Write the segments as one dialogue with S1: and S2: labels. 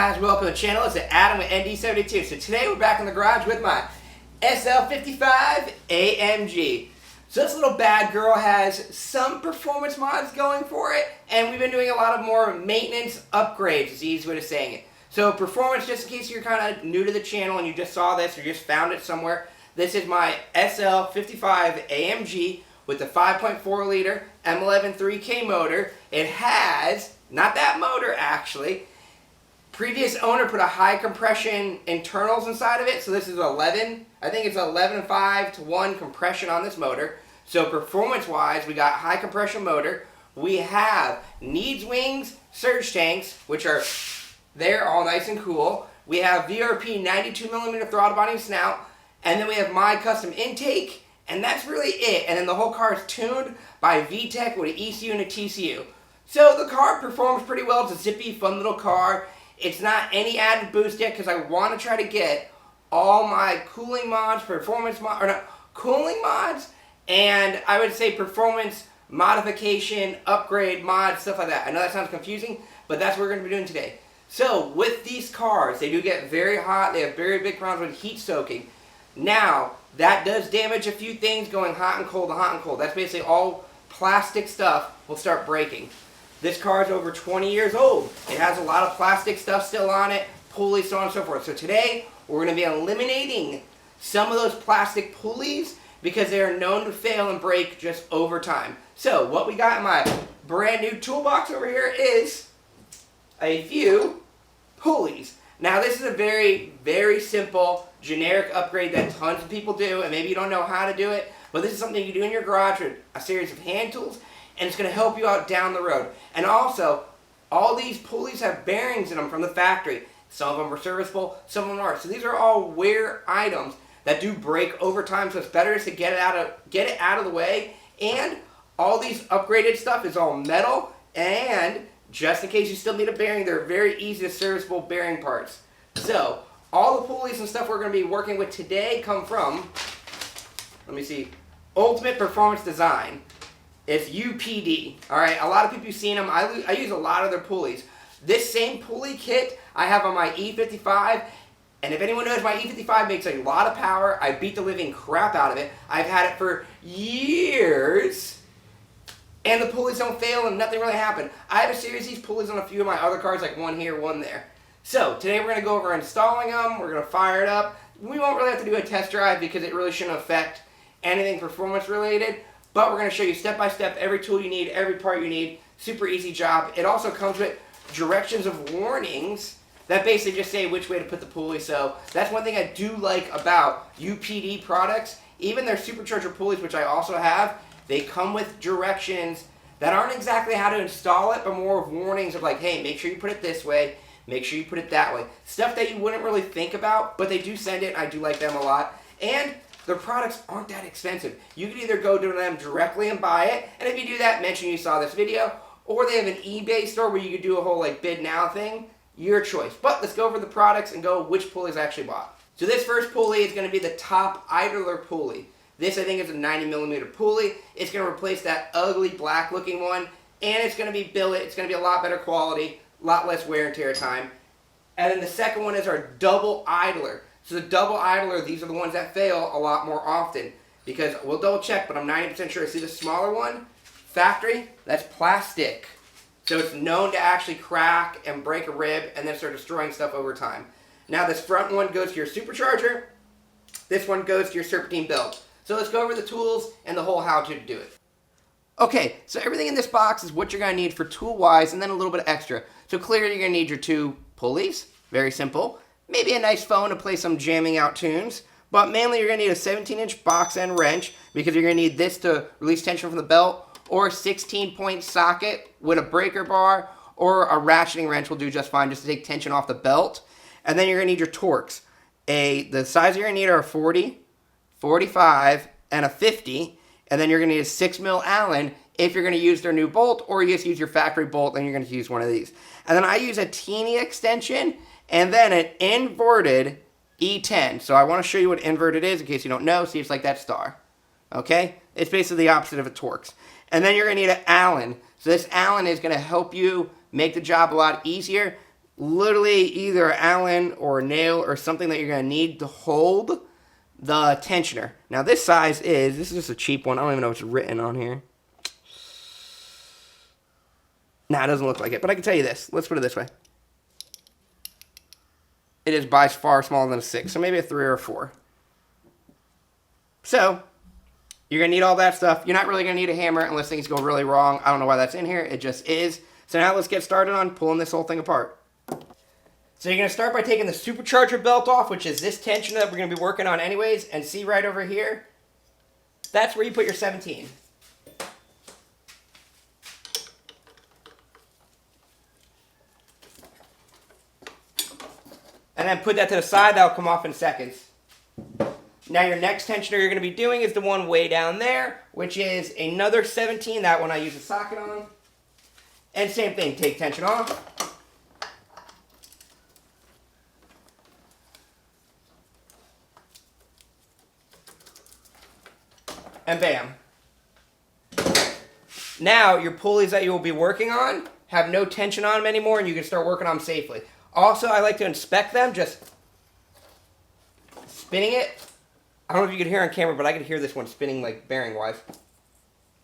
S1: guys, welcome to the channel. It's Adam with ND72. So today we're back in the garage with my SL55 AMG. So this little bad girl has some performance mods going for it, and we've been doing a lot of more maintenance upgrades, is the easy way of saying it. So performance, just in case you're kind of new to the channel and you just saw this or just found it somewhere, this is my SL55 AMG with the 5.4 liter M11 3K motor. It has, not that motor actually, previous owner put a high compression internals inside of it, so this is 11, I think it's 11.5 to 1 compression on this motor. So performance wise, we got high compression motor. We have needs wings surge tanks, which are there all nice and cool. We have VRP 92mm throttle body and snout, and then we have my custom intake, and that's really it. And then the whole car is tuned by VTEC with an ECU and a TCU. So the car performs pretty well. It's a zippy, fun little car. It's not any added boost yet because I want to try to get all my cooling mods, performance mods, or not, cooling mods, and I would say performance modification, upgrade mods, stuff like that. I know that sounds confusing, but that's what we're going to be doing today. So with these cars, they do get very hot. They have very big problems with heat soaking. Now, that does damage a few things going hot and cold and hot and cold. That's basically all plastic stuff will start breaking. This car is over 20 years old. It has a lot of plastic stuff still on it, pulleys, so on and so forth. So today, we're going to be eliminating some of those plastic pulleys because they are known to fail and break just over time. So what we got in my brand new toolbox over here is a few pulleys. Now this is a very, very simple, generic upgrade that tons of people do, and maybe you don't know how to do it, but this is something you do in your garage with a series of hand tools, and it's going to help you out down the road. And also, all these pulleys have bearings in them from the factory. Some of them are serviceable, some of them aren't. So these are all wear items that do break over time, so it's better to get it out of the way. And all these upgraded stuff is all metal, and just in case you still need a bearing, they're very easy to serviceable bearing parts. So all the pulleys and stuff we're going to be working with today come from, let me see, Ultimate Performance Design. It's UPD. Alright, a lot of people have seen them. I use a lot of their pulleys. This same pulley kit I have on my E55, and if anyone knows, my E55 makes a lot of power. I beat the living crap out of it. I've had it for years, and the pulleys don't fail and nothing really happened. I have a series of these pulleys on a few of my other cars, like one here, one there. So today we're going to go over installing them. We're going to fire it up. We won't really have to do a test drive because it really shouldn't affect anything performance related. But we're going to show you step by step every tool you need, every part you need. Super easy job. It also comes with directions of warnings that basically just say which way to put the pulley. So that's one thing I do like about UPD products. Even their supercharger pulleys, which I also have, they come with directions that aren't exactly how to install it, but more of warnings of like, hey, make sure you put it this way, make sure you put it that way. Stuff that you wouldn't really think about, but they do send it. I do like them a lot. And their products aren't that expensive. You can either go to them directly and buy it, and if you do that, mention you saw this video, or they have an eBay store where you can do a whole like bid now thing. Your choice. But let's go over the products and go which pulleys I actually bought. So this first pulley is going to be the top idler pulley. This I think is a 90mm pulley. It's going to replace that ugly black looking one, and it's going to be billet. It's going to be a lot better quality, a lot less wear and tear time. And then the second one is our double idler. So the double idler, these are the ones that fail a lot more often, because we'll double check, but I'm 90% sure. See the smaller one? Factory? That's plastic. So it's known to actually crack and break a rib and then start destroying stuff over time. Now this front one goes to your supercharger. This one goes to your serpentine belt. So let's go over the tools and the whole how to do it. Okay, so everything in this box is what you're going to need for tool-wise, and then a little bit extra. So clearly you're going to need your two pulleys. Very simple. Maybe a nice phone to play some jamming out tunes. But mainly you're going to need a 17-inch box end wrench because you're going to need this to release tension from the belt, or a 16-point socket with a breaker bar, or a ratcheting wrench will do just fine just to take tension off the belt. And then you're going to need your Torx. The size you're going to need are a 40, 45, and a 50. And then you're going to need a 6mm Allen if you're going to use their new bolt, or you just use your factory bolt, then you're going to use one of these. And then I use a teeny extension, and then an inverted E10. So I want to show you what inverted is in case you don't know. See, it's like that star. Okay? It's basically the opposite of a Torx. And then you're going to need an Allen. So this Allen is going to help you make the job a lot easier. literally either an Allen or a nail or something that you're going to need to hold the tensioner. Now this size this is just a cheap one. I don't even know what's written on here. Nah, it doesn't look like it, but I can tell you this. Let's put it this way. It is by far smaller than a 6, so maybe a 3 or a 4. So, you're going to need all that stuff. You're not really going to need a hammer unless things go really wrong. I don't know why that's in here. It just is. So now let's get started on pulling this whole thing apart. So you're going to start by taking the supercharger belt off, which is this tensioner that we're going to be working on anyways. And see right over here? That's where you put your 17. And then put that to the side. That'll come off in seconds. Now your next tensioner you're going to be doing is the one way down there, which is another 17. That one I use a socket on. And same thing, take tension off. And bam. Now your pulleys that you will be working on have no tension on them anymore and you can start working on them safely. Also, I like to inspect them, just spinning it. I don't know if you can hear on camera, but I can hear this one spinning like bearing-wise.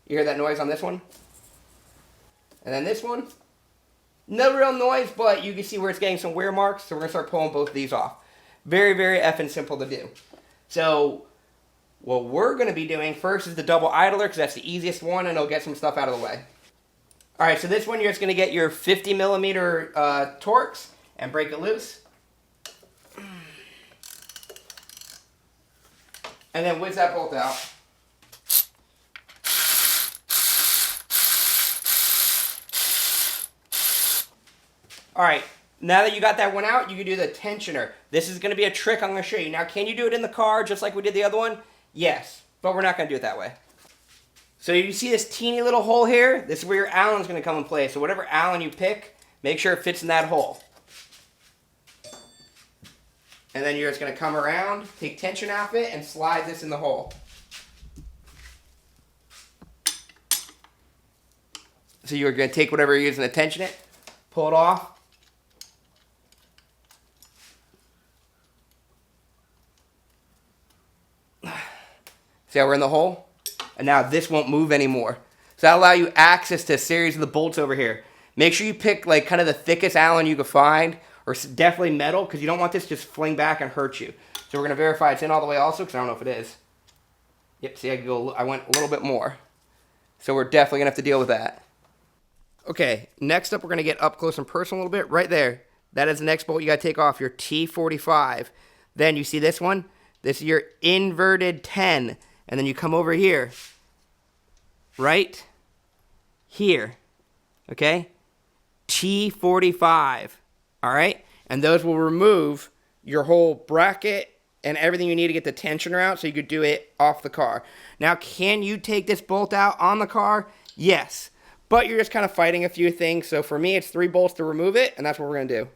S1: You hear that noise on this one? And then this one. No real noise, but you can see where it's getting some wear marks, so we're going to start pulling both of these off. Very, very effing simple to do. So, what we're going to be doing first is the double idler, because that's the easiest one, and it'll get some stuff out of the way. Alright, so this one you're just going to get your 50 millimeter Torx and break it loose. And then whiz that bolt out. Alright, now that you got that one out, you can do the tensioner. This is going to be a trick I'm going to show you. Now, can you do it in the car just like we did the other one? Yes, but we're not going to do it that way. So you see this teeny little hole here? This is where your Allen's going to come in place. So whatever Allen you pick, make sure it fits in that hole. And then you're just going to come around, take tension off it, and slide this in the hole. So you're going to take whatever you're using to tension it, pull it off. See how we're in the hole? And now this won't move anymore. So that'll allow you access to a series of the bolts over here. Make sure you pick like kind of the thickest Allen you can find, or definitely metal, because you don't want this to just fling back and hurt you. So we're going to verify it's in all the way also, because I don't know if it is. Yep, see, I went a little bit more. So we're definitely going to have to deal with that. Okay, next up we're going to get up close and personal a little bit. Right there. That is the next bolt you got to take off, your T45. Then you see this one? This is your inverted 10. And then you come over here. Right here. Okay? T45. Alright? And those will remove your whole bracket and everything you need to get the tensioner out so you could do it off the car. Now, can you take this bolt out on the car? Yes. But you're just kind of fighting a few things. So for me, it's 3 bolts to remove it, and that's what we're going to do.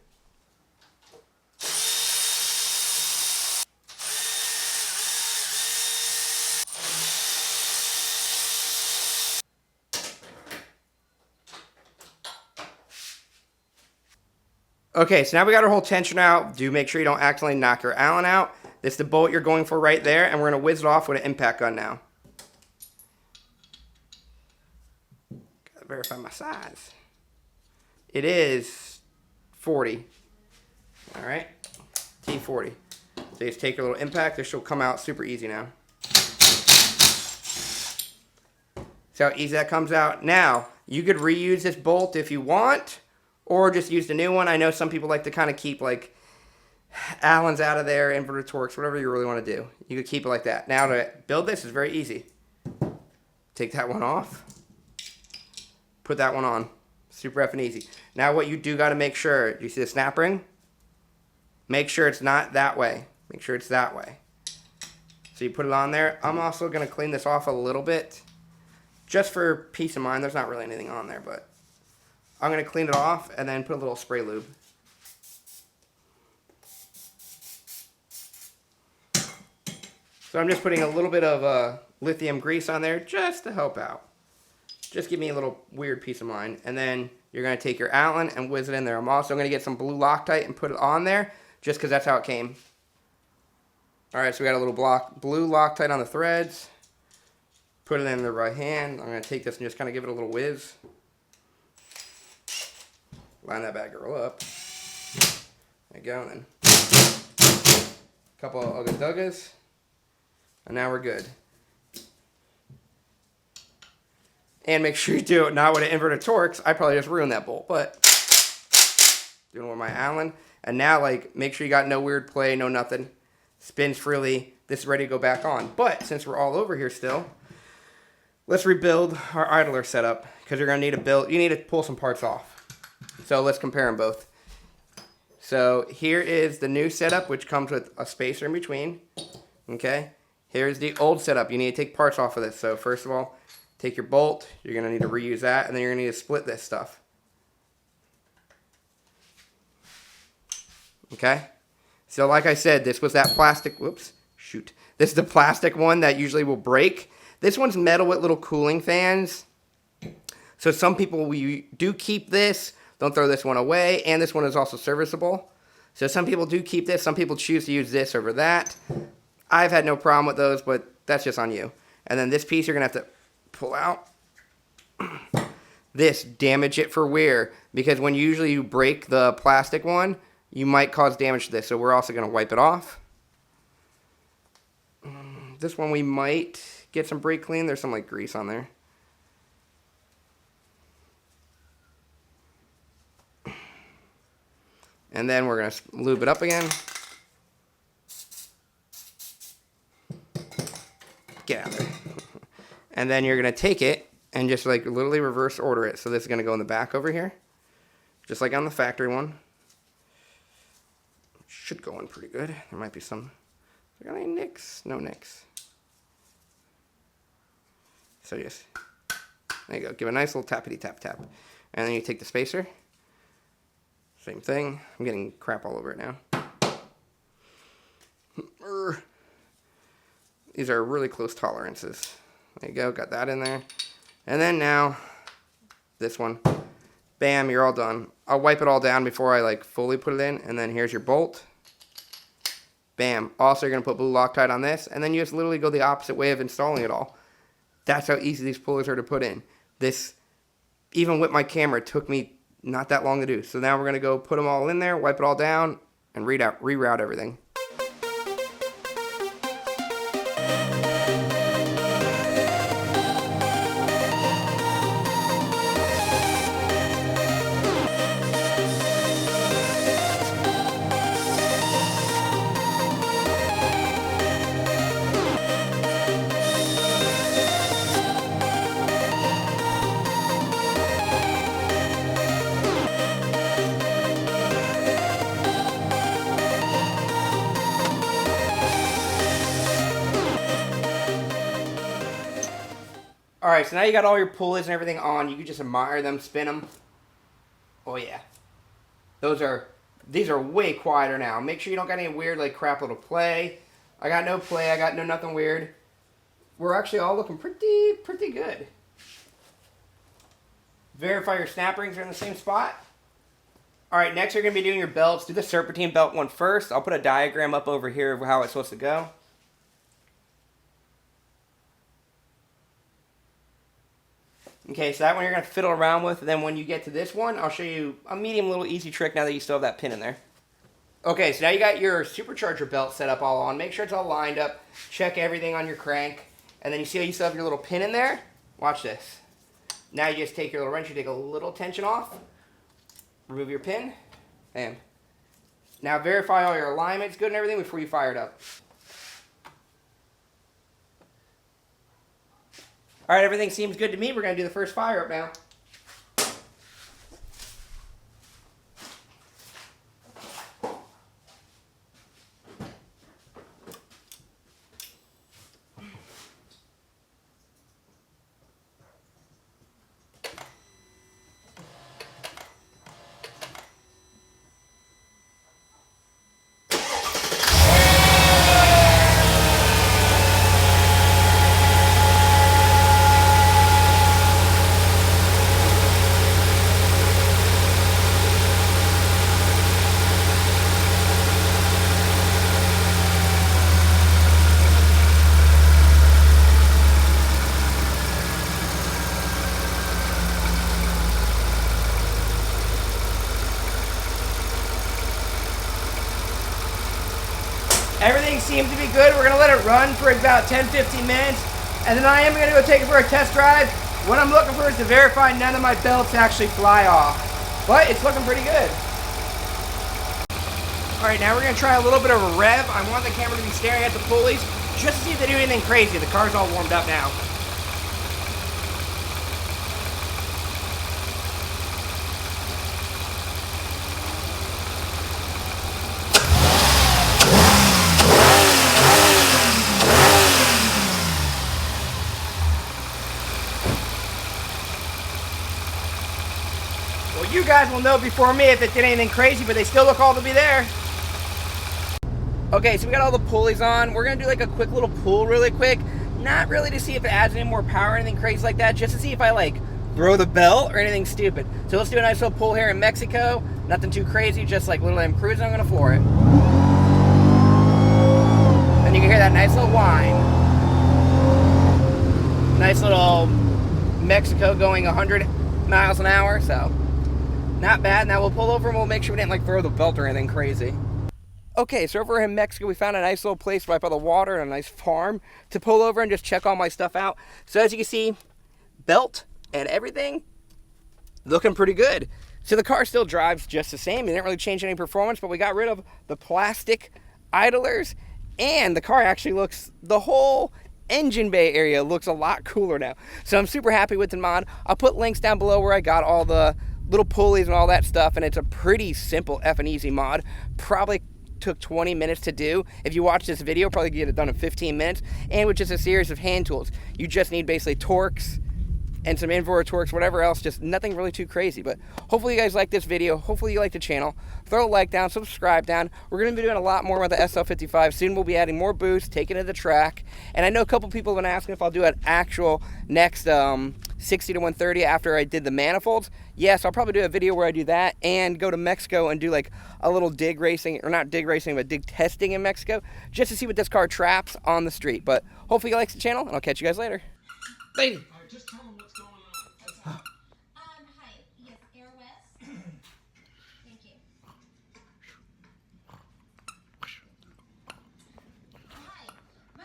S1: Okay, so now we got our whole tension out. Do make sure you don't accidentally knock your Allen out. This is the bolt you're going for right there, and we're going to whiz it off with an impact gun now. Gotta verify my size. It is 40. Alright, T40. So you just take your little impact. This will come out super easy now. See how easy that comes out? Now, you could reuse this bolt if you want, or just use the new one. I know some people like to kind of keep like Allen's out of there, inverted Torx, whatever you really want to do. You could keep it like that. Now to build this is very easy. Take that one off. Put that one on. Super effing easy. Now what you do got to make sure, do you see the snap ring? Make sure it's not that way. Make sure it's that way. So you put it on there. I'm also going to clean this off a little bit. Just for peace of mind. There's not really anything on there, but I'm going to clean it off and then put a little spray lube. So I'm just putting a little bit of lithium grease on there just to help out. Just give me a little weird peace of mind. And then you're going to take your Allen and whiz it in there. I'm also going to get some blue Loctite and put it on there just because that's how it came. Alright, so we got a little blue Loctite on the threads. Put it in the right hand. I'm going to take this and just kind of give it a little whiz. Line that bad girl up. There you go. And then a couple of Ugga Duggas. And now we're good. And make sure you do it not with an inverted Torx. I probably just ruined that bolt, but doing it with my Allen. And now, like, make sure you got no weird play, no nothing. Spins freely. This is ready to go back on. But since we're all over here still, let's rebuild our idler setup because you're gonna need to build. You need to pull some parts off. So let's compare them both. So here is the new setup, which comes with a spacer in between. Okay. Here's the old setup. You need to take parts off of this. So first of all, take your bolt. You're gonna need to reuse that, and then you're gonna need to split this stuff. Okay. So like I said, this was that plastic. Whoops. Shoot. This is the plastic one that usually will break. This one's metal with little cooling fans. So some people, we do keep this. Don't throw this one away. And this one is also serviceable. So some people do keep this. Some people choose to use this over that. I've had no problem with those, but that's just on you. And then this piece you're going to have to pull out. This, damage it for wear. Because when usually you break the plastic one, you might cause damage to this. So we're also going to wipe it off. This one we might get some brake clean. There's some like grease on there. And then we're going to lube it up again. Get out of there. And then you're going to take it and just like literally reverse order it. So this is going to go in the back over here. Just like on the factory one. Should go in pretty good. There might be some. Are there any nicks? No nicks. So just, there you go. Give a nice little tappity tap tap. And then you take the spacer. Same thing. I'm getting crap all over it now. These are really close tolerances. There you go. Got that in there. And then now, this one. Bam, you're all done. I'll wipe it all down before I like fully put it in. And then here's your bolt. Bam. Also, you're going to put blue Loctite on this. And then you just literally go the opposite way of installing it all. That's how easy these pulleys are to put in. This, even with my camera, took me not that long to do. So now we're going to go put them all in there, wipe it all down, and reroute everything. Alright, so now you got all your pulleys and everything on. You can just admire them, spin them. Oh yeah. These are way quieter now. Make sure you don't got any weird like crap little play. I got no play, I got no nothing weird. We're actually all looking pretty good. Verify your snap rings are in the same spot. Alright, next you're going to be doing your belts. Do the serpentine belt one first. I'll put a diagram up over here of how it's supposed to go. Okay, so that one you're going to fiddle around with. And then when you get to this one, I'll show you a medium little easy trick now that you still have that pin in there. Okay, so now you got your supercharger belt set up all on. Make sure it's all lined up. Check everything on your crank. And then you see how you still have your little pin in there? Watch this. Now you just take your little wrench, you take a little tension off. Remove your pin. And now verify all your alignment's good and everything before you fire it up. Alright, everything seems good to me. We're going to do the first fire up now. Everything seems to be good. We're gonna let it run for about 10-15 minutes, and then I am gonna go take it for a test drive. What I'm looking for is to verify none of my belts actually fly off. But it's looking pretty good. All right, now we're gonna try a little bit of a rev. I want the camera to be staring at the pulleys just to see if they do anything crazy. The car's all warmed up now. Well, you guys will know before me if it did anything crazy, but they still look all to be there. Okay, so we got all the pulleys on. We're gonna do like a quick little pull really quick. Not really to see if it adds any more power or anything crazy like that, just to see if I like throw the belt or anything stupid. So let's do a nice little pull here in Mexico. Nothing too crazy, just like literally I'm cruising, I'm gonna floor it. And you can hear that nice little whine. Nice little Mexico going 100 miles an hour, so not bad. Now we'll pull over and we'll make sure we didn't like throw the belt or anything crazy. Okay, so over in Mexico, we found a nice little place right by the water and a nice farm to pull over and just check all my stuff out. So as you can see, belt and everything looking pretty good. So the car still drives just the same. It didn't really change any performance, but we got rid of the plastic idlers, and the car actually looks, the whole engine bay area looks a lot cooler now. So I'm super happy with the mod. I'll put links down below where I got all the little pulleys and all that stuff, and it's a pretty simple F and easy mod. Probably took 20 minutes to do. If you watch this video, probably get it done in 15 minutes, and with just a series of hand tools. You just need basically Torx and some inverter Torx, whatever else, just nothing really too crazy. But hopefully you guys like this video. Hopefully you like the channel. Throw a like down, subscribe down. We're going to be doing a lot more with the SL55. Soon we'll be adding more boosts, taking it to the track. And I know a couple people have been asking if I'll do an actual next 60 to 130 after I did the manifolds. Yes, I'll probably do a video where I do that and go to Mexico and do like a little dig racing, or not dig racing, but dig testing in Mexico, just to see what this car traps on the street. But hopefully you like the channel, and I'll catch you guys later. Lady. Just tell them what's